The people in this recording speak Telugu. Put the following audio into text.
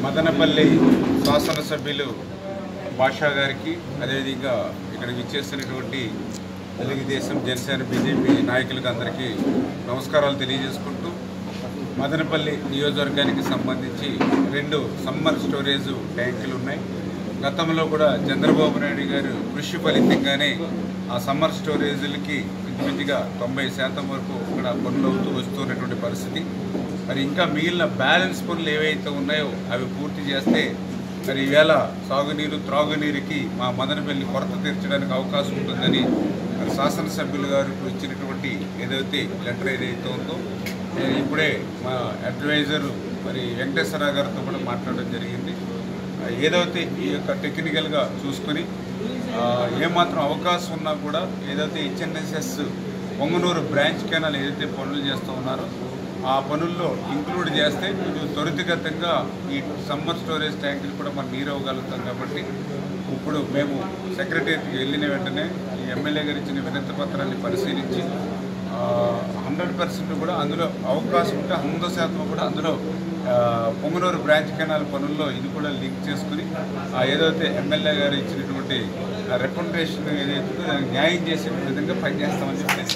మదనపల్లి శాసనసభ్యులు భాషా గారికి అదేవిధంగా ఇక్కడికి ఇచ్చేసినటువంటి తెలుగుదేశం జనసేన బీజేపీ నాయకులకు అందరికీ నమస్కారాలు తెలియజేసుకుంటూ మదనపల్లి నియోజకవర్గానికి సంబంధించి 2 సమ్మర్ స్టోరేజ్ ట్యాంకులు ఉన్నాయి. గతంలో కూడా చంద్రబాబు నాయుడు గారు కృషి ఫలితంగానే ఆ సమ్మర్ స్టోరేజీలకి ఇంచుమించుగా 90% వరకు ఇక్కడ పనులు అవుతూ వస్తున్నటువంటి పరిస్థితి. మరి ఇంకా మిగిలిన బ్యాలెన్స్ పనులు ఏవైతే ఉన్నాయో అవి పూర్తి చేస్తే మరి ఈవేళ సాగునీరు త్రాగునీరుకి మా మదనపల్లి కొరత తీర్చడానికి అవకాశం ఉంటుందని మరి శాసనసభ్యులు గారు ఇచ్చినటువంటి ఏదైతే లెటర్ ఏదైతే ఉందో నేను ఇప్పుడే మా అడ్వైజరు మరి వెంకటేశ్వర గారితో కూడా మాట్లాడడం జరిగింది. ఏదైతే ఈ యొక్క టెక్నికల్గా చూసుకొని ఏమాత్రం అవకాశం ఉన్నా కూడా ఏదైతే హెచ్ఎన్ఎస్ఎస్ పొంగనూరు బ్రాంచ్ కెనాల్ ఏదైతే పనులు చేస్తూ ఉన్నారో ఆ పనుల్లో ఇంక్లూడ్ చేస్తే త్వరితగతంగా ఈ సమ్మర్ స్టోరేజ్ ట్యాంకులు కూడా మనం నీరు అవ్వగలుగుతాం. కాబట్టి ఇప్పుడు మేము సెక్రటరీకి వెళ్ళిన వెంటనే ఈ ఎమ్మెల్యే గారు ఇచ్చిన వినతి పత్రాన్ని పరిశీలించి 100% కూడా అందులో అవకాశం ఉంటే 100% కూడా అందులో పొంగనూరు బ్రాంచ్ కెనాల్ పనుల్లో ఇది కూడా లింక్ చేసుకుని ఏదైతే ఎమ్మెల్యే గారు ఇచ్చినటువంటి రికమెండేషన్ ఏదైతే దానికి న్యాయం చేసే విధంగా పనిచేస్తామని చెప్పేసి